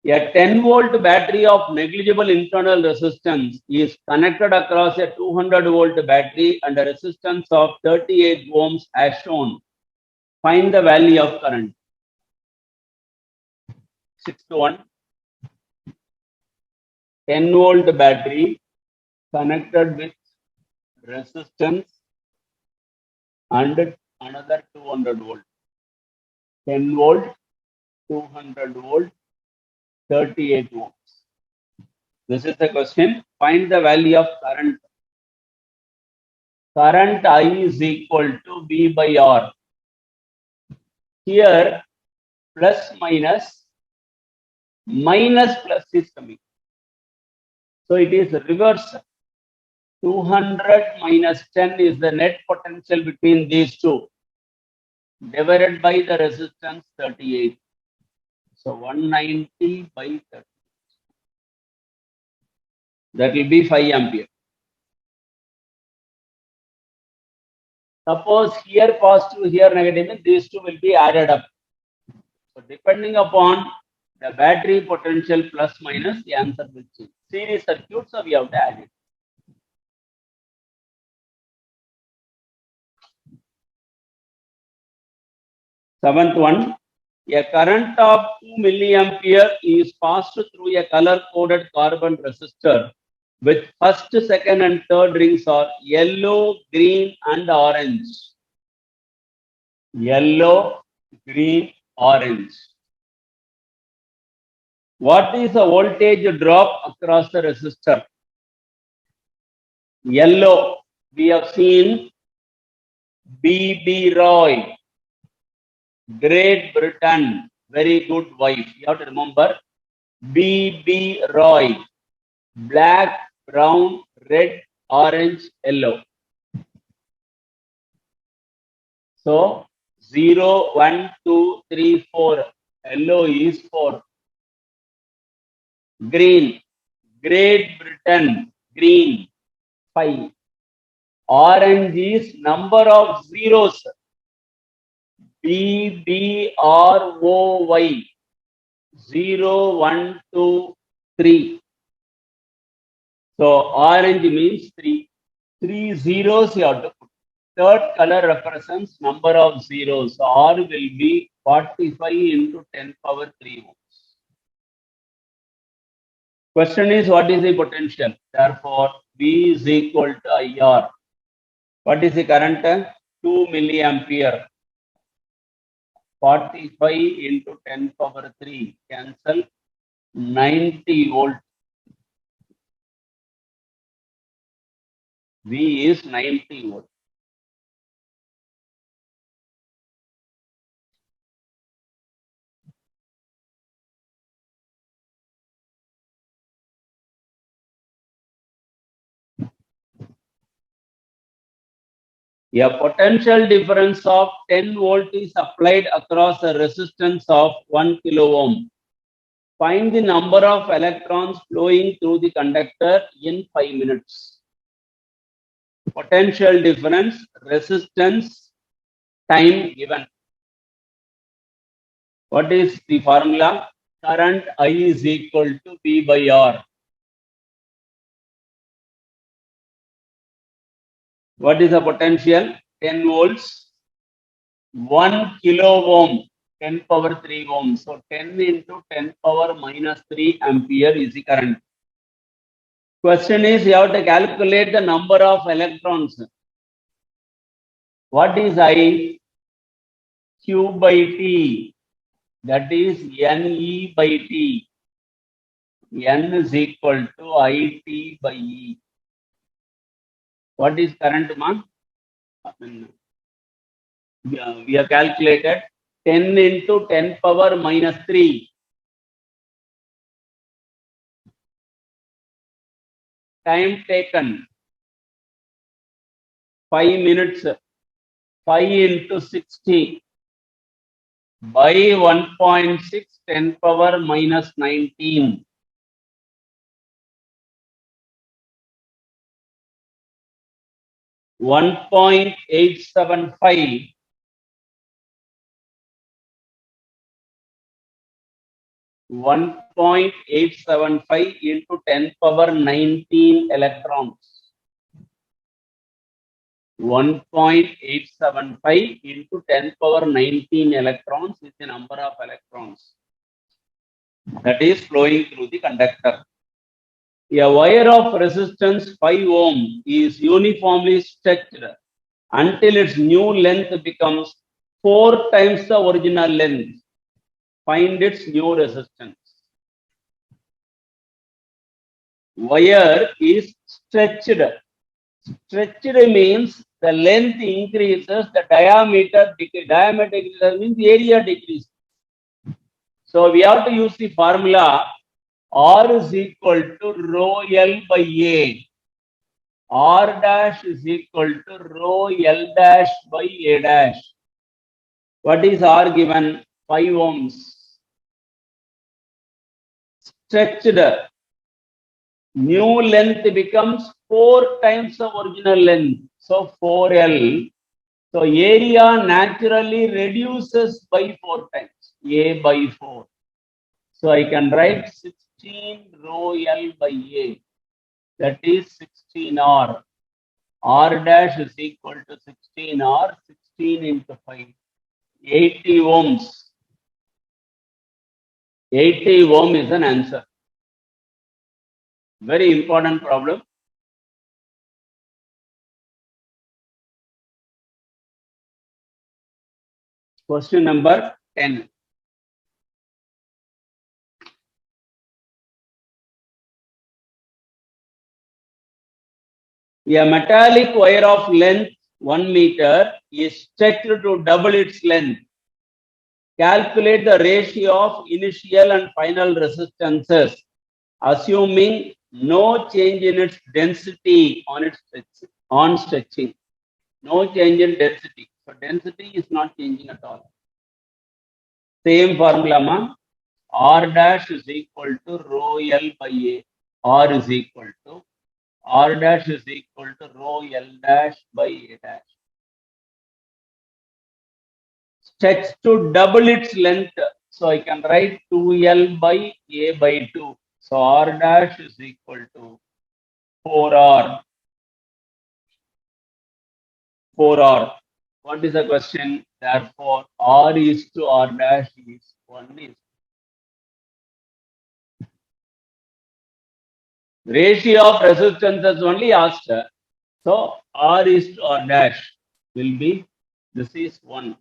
A 10-volt battery of negligible internal resistance is connected across a 200-volt battery and a resistance of 38 ohms as shown. Find the value of current. 6 to 1. 10-volt battery connected with resistance and another 200 volt. 10 volt, 200 volt, 38 volts. This is the question. Find the value of current. Current I is equal to V by R. Here, plus minus plus is coming. So it is reverse. 200 minus 10 is the net potential between these two, divided by the resistance 38. So 190 by 30. That will be 5 ampere. Suppose here positive, here negative, these two will be added up. So depending upon the battery potential plus minus, the answer will change. Series circuit, so we have to add it. Seventh one, a current of 2 milliampere is passed through a color-coded carbon resistor with first, second and third rings are yellow, green and orange. Yellow, green, orange. What is the voltage drop across the resistor? Yellow, we have seen B.B. Roy, Great Britain, very good wife. You have to remember B.B. Roy, black, brown, red, orange, yellow. So 0, 1, 2, 3, 4. Yellow is 4. Green, Great Britain, green, 5. Orange is number of zeros. BBROY. 0, 1, 2, 3. So orange means 3. 3 zeros you have to put. Third color represents number of zeros. So R will be 45 into 10 power 3 ohms. Question is, what is the potential? Therefore, V is equal to IR. What is the current? 2 milliampere. 45 into 10 power 3. Cancel. 90 volt. V is 90 volt. A potential difference of 10 volt is applied across a resistance of 1 kilo ohm. Find the number of electrons flowing through the conductor in 5 minutes. Potential difference, resistance, time given. What is the formula? Current I is equal to V by R. What is the potential? 10 volts, 1 kilo ohm, 10 power 3 ohms. So 10 into 10 power minus 3 ampere is the current. Question is, you have to calculate the number of electrons. What is I? Q by T. That is NE by T. N is equal to IT by E. What is current, man? We have calculated 10 into 10 power minus 3. Time taken 5 minutes. 5 into 60 by 1.6 10 power minus 19. 1.875. 1.875 into 10 power 19 electrons. 1.875 into 10 power 19 electrons is the number of electrons that is flowing through the conductor. A wire of resistance 5 ohm is uniformly stretched until its new length becomes 4 times the original length. Find its new resistance. Wire is stretched. Stretched means the length increases, the diameter decreases. Diameter decreases means the area decreases. So we have to use the formula R is equal to rho L by A. R dash is equal to rho L dash by A dash. What is R given? 5 ohms. Stretched. New length becomes 4 times the original length. So 4L. So area naturally reduces by 4 times. A by 4. So I can write 16 rho L by A. That is 16R. R dash is equal to 16R. 16 into 5. 80 ohms. 80 ohm is an answer. Very important problem. Question number 10. A metallic wire of length 1 meter is stretched to double its length. Calculate the ratio of initial and final resistances, assuming no change in its density on stretching. No change in density. So density is not changing at all. Same formula, ma. R dash is equal to rho L by A. R is equal to R dash is equal to rho L dash by A dash. Stretch to double its length. So I can write 2L by A by 2. So R dash is equal to 4R. 4R. What is the question? Therefore, R is to R dash is 1 is. Ratio of resistances only asked. So R is to R dash will be, this is 1.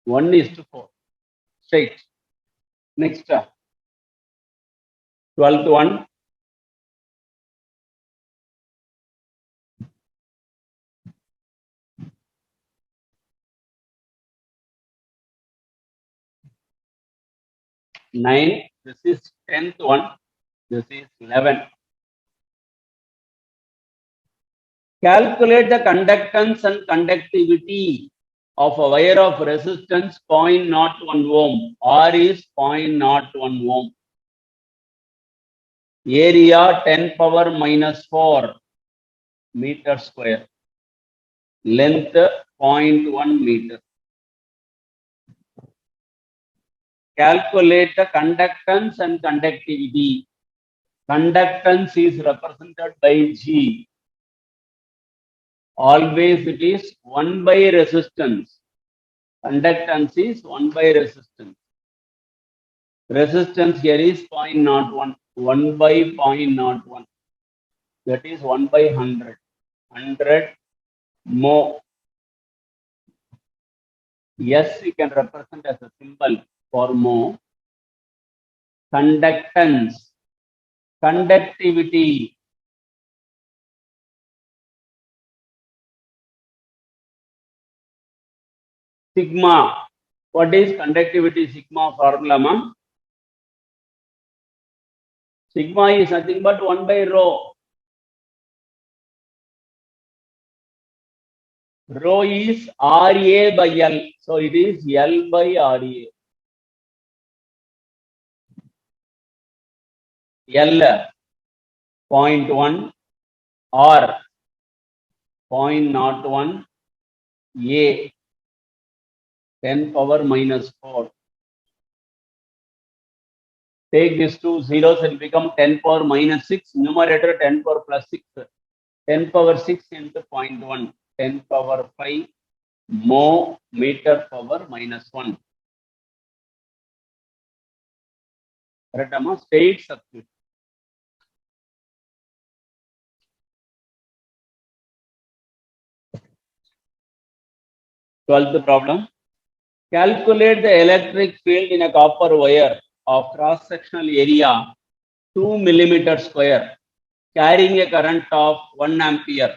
1 is to 4. Straight. Next, 12th one. Nine. This is 10th one. This is 11. Calculate the conductance and conductivity of a wire of resistance 0.01 ohm. R is 0.01 ohm. Area 10 power minus 4 meter square. Length 0.1 meter. Calculate the conductance and conductivity. Conductance is represented by G. Always it is 1 by resistance. Conductance is 1 by resistance. Resistance here is 0.01. 1 by 0.01. That is 1 by 100. 100 mho. S we can represent as a symbol for mho. Conductance. Conductivity. Sigma. What is conductivity sigma formula, ma? Sigma is nothing but 1 by rho. Rho is RA by L. So it is L by RA. L 0.1, R 0.01, A 10 power minus 4. Take these two zeros, it will become 10 power minus 6. Numerator 10 power plus 6. 10 power 6 into 0.1. 10 power 5 mo meter power minus 1. Correct, Amma? State substitute. 12th problem. Calculate the electric field in a copper wire of cross-sectional area 2 millimeter square, carrying a current of 1 ampere.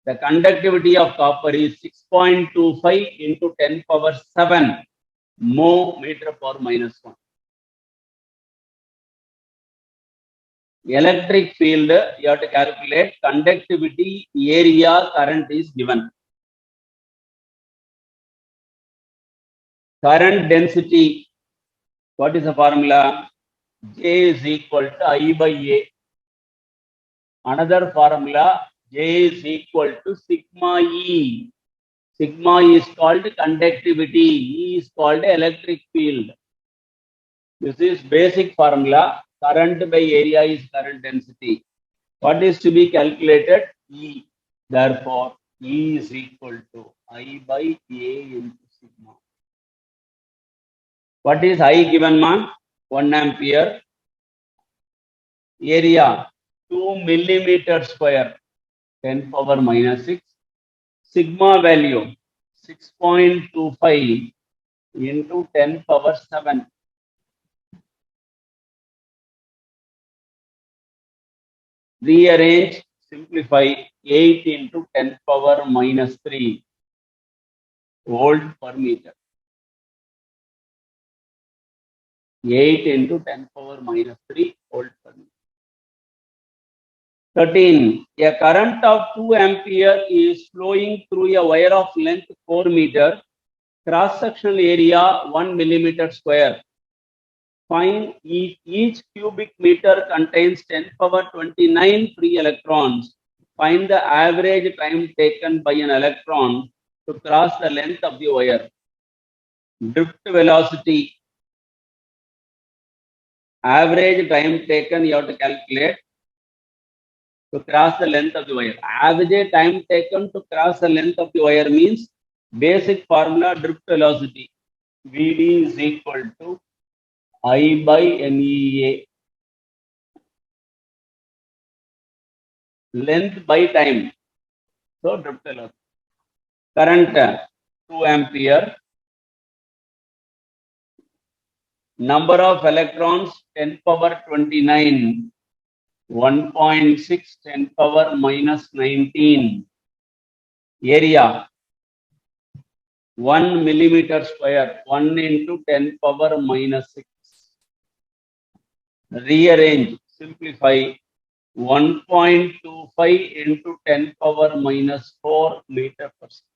The conductivity of copper is 6.25 into 10 power 7 mo meter power minus 1. Electric field, you have to calculate conductivity, area, current is given. Current density, what is the formula? J is equal to I by A. Another formula, J is equal to sigma E. Sigma is called conductivity, E is called electric field. This is basic formula. Current by area is current density. What is to be calculated? E. Therefore, E is equal to I by A into sigma. What is I given, man? 1 ampere. Area 2 millimeter square, 10 power minus 6. Sigma value 6.25 into 10 power 7. Rearrange, simplify 8 into 10 power minus 3 volt per meter. 8 into 10 power minus 3 volt per meter. 13. A current of 2 ampere is flowing through a wire of length 4 meter, cross-sectional area 1 millimeter square. Find each cubic meter contains 10 power 29 free electrons. Find the average time taken by an electron to cross the length of the wire. Drift velocity. Average time taken you have to calculate to cross the length of the wire. Average time taken to cross the length of the wire means basic formula drift velocity. Vd is equal to I by NEA. Length by time. So drift velocity. Current 2 ampere. Number of electrons 10 power 29. 1.6 10 power minus 19. Area 1 millimeter square, 1 into 10 power minus 6. Rearrange, simplify 1.25 into 10 power minus 4 meter per second.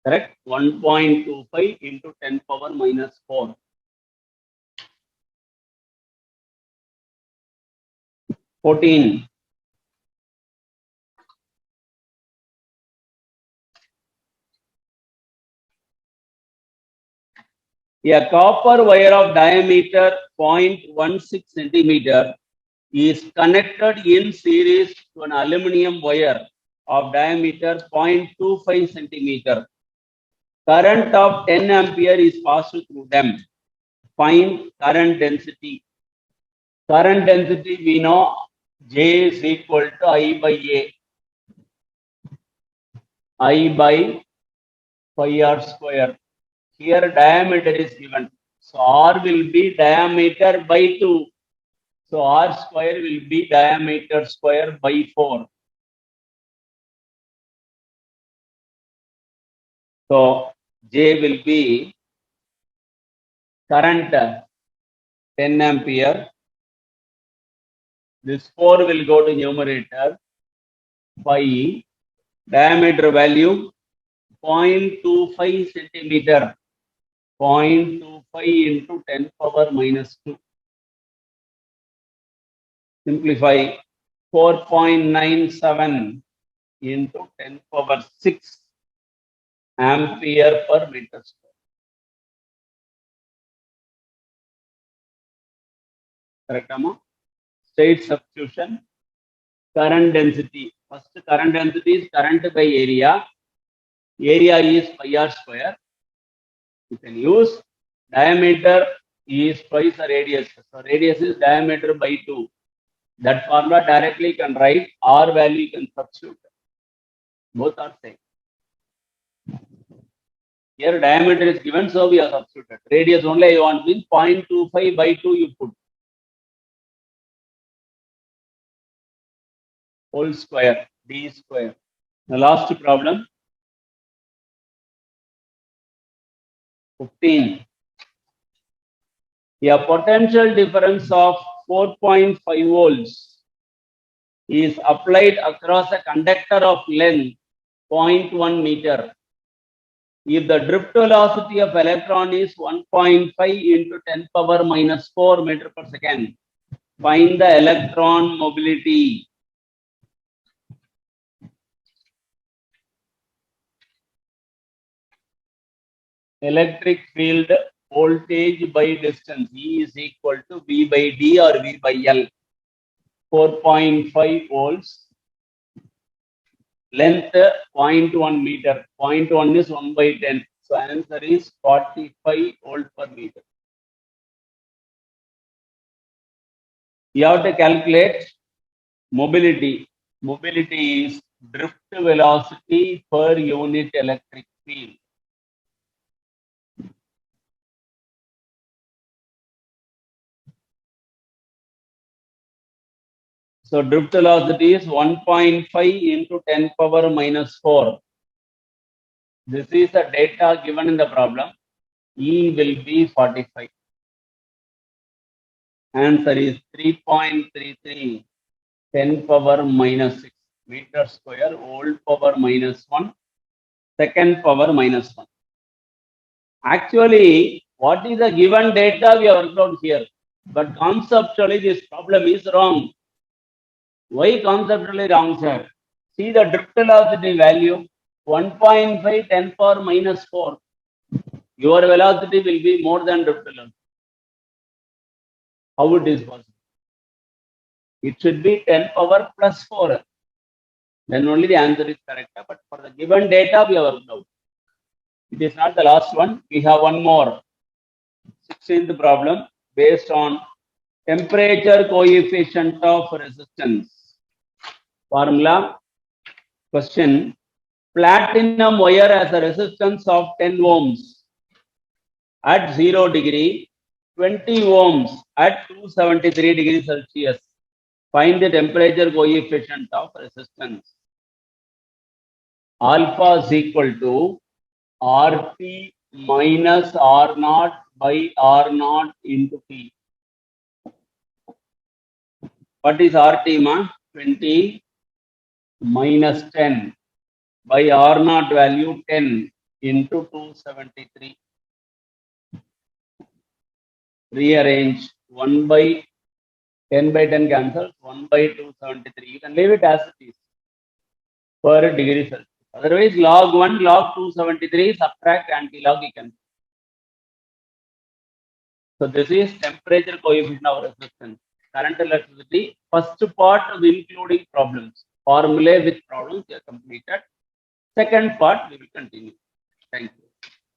Correct? 1.25 into 10 power minus 4. 14. A copper wire of diameter 0.16 centimeter is connected in series to an aluminum wire of diameter 0.25 centimeter. Current of 10 ampere is passed through them. Find current density. Current density we know J is equal to I by A. I by pi r square. Here diameter is given. So R will be diameter by 2. So R square will be diameter square by 4. So J will be current 10 ampere. This 4 will go to numerator. Pi diameter value 0.25 centimeter. 0.25 into 10 power minus 2. Simplify 4.97 into 10 power 6 ampere per meter square. Correct, Amma? State substitution. Current density. First current density is current by area. Area is pi r square. You can use diameter is twice the radius. So radius is diameter by 2. That formula directly you can write, R value you can substitute. Both are same. Here diameter is given, so we have substituted. Radius only you want means 0.25 by 2 you put. Whole square, d square. The last problem. 15. A potential difference of 4.5 volts is applied across a conductor of length 0.1 meter. If the drift velocity of electron is 1.5 into 10 power minus 4 meter per second, find the electron mobility. Electric field voltage by distance, E is equal to V by D or V by L. 4.5 volts. Length 0.1 meter. 0.1 is 1 by 10. So answer is 45 volt per meter. You have to calculate mobility. Mobility is drift velocity per unit electric field. So drift velocity is 1.5 into 10 power minus 4. This is the data given in the problem. E will be 45. Answer is 3.33 10 power minus 6 meter square volt power minus 1 second power minus 1. Actually, what is the given data we have worked out here? But conceptually, this problem is wrong. Why conceptually wrong, sir? See the drift velocity value 1.5 10 power minus 4. Your velocity will be more than drift velocity. How it is possible? It should be 10 power plus 4. Then only the answer is correct. But for the given data, we have worked out. It is not the last one. We have one more. 16th problem based on temperature coefficient of resistance. Formula. Question. Platinum wire has a resistance of 10 ohms at 0 degree, 20 ohms at 273 degrees Celsius. Find the temperature coefficient of resistance. Alpha is equal to RT minus R0 by R0 into T. What is RT, ma? 20 minus 10 by R0 value 10 into 273. Rearrange 1 by 10 by 10 cancels, 1 by 273. You can leave it as it is per degree Celsius. Otherwise, log 1, log 273, subtract anti-log you can. So this is temperature coefficient of resistance. Current electricity, first part of including problems. Formulae with problems are completed. Second part we will continue. Thank you.